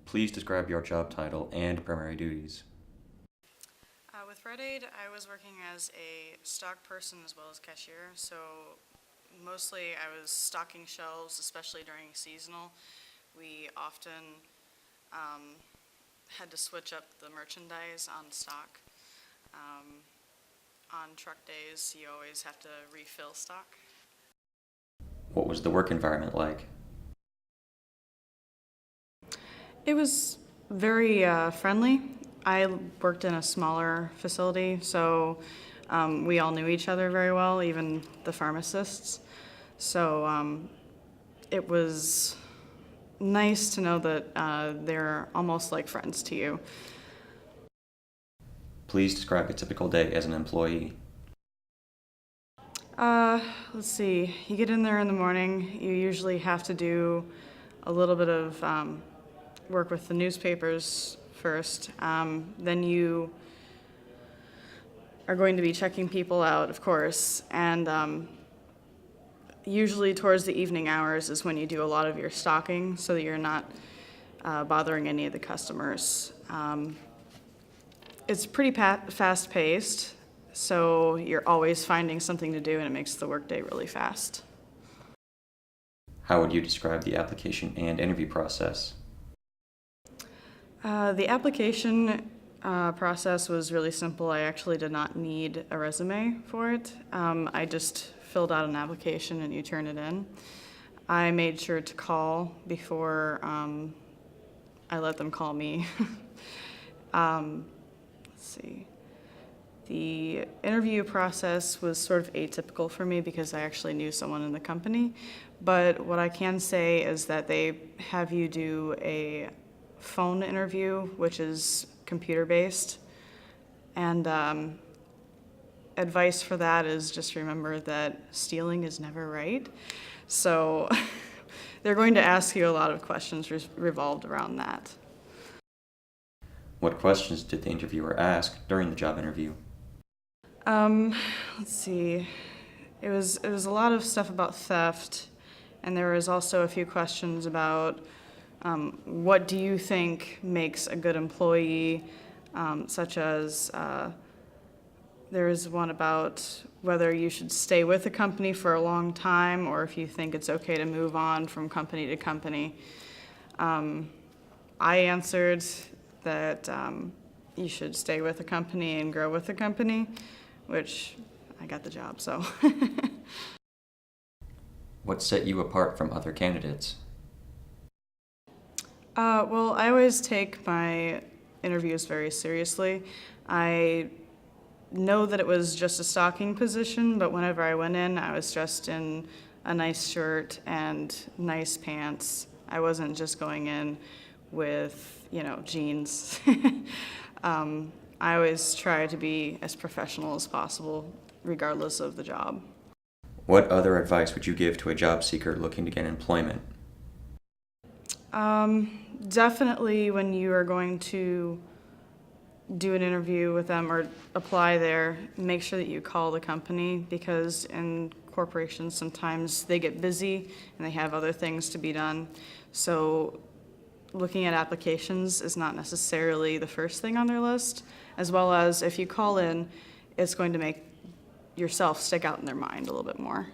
Please describe your job title and primary duties. With Rite, I was working as a stock person as well as cashier, so mostly I was stocking shelves, especially during seasonal. We often had to switch up the merchandise on stock. On truck days, you always have to refill stock. What was the work environment like? It was very friendly. I worked in a smaller facility, so we all knew each other very well, even the pharmacists. So it was nice to know that they're almost like friends to you. Please describe a typical day as an employee. Let's see. You get in there in the morning. You usually have to do a little bit of work with the newspapers first. Then you are going to be checking people out, of course, and usually towards the evening hours is when you do a lot of your stocking so that you're not bothering any of the customers. It's pretty fast-paced, so you're always finding something to do, and it makes the workday really fast. How would you describe the application and interview process? The application process was really simple. I actually did not need a resume for it. I just filled out an application and you turn it in. I made sure to call before I let them call me. Let's see. The interview process was sort of atypical for me because I actually knew someone in the company. But what I can say is that they have you do a phone interview, which is computer-based. And advice for that is just remember that stealing is never right. So they're going to ask you a lot of questions revolved around that. What questions did the interviewer ask during the job interview? Let's see. It was a lot of stuff about theft, and there was also a few questions about what do you think makes a good employee, such as there is one about whether you should stay with a company for a long time or if you think it's okay to move on from company to company. I answered that you should stay with the company and grow with the company, which I got the job, so. What set you apart from other candidates? Well, I always take my interviews very seriously. I know that it was just a stocking position, but whenever I went in, I was dressed in a nice shirt and nice pants. I wasn't just going in with, jeans. I always try to be as professional as possible, regardless of the job. What other advice would you give to a job seeker looking to get employment? Definitely when you are going to do an interview with them or apply there, make sure that you call the company because in corporations sometimes they get busy and they have other things to be done. So looking at applications is not necessarily the first thing on their list, as well as if you call in, it's going to make yourself stick out in their mind a little bit more.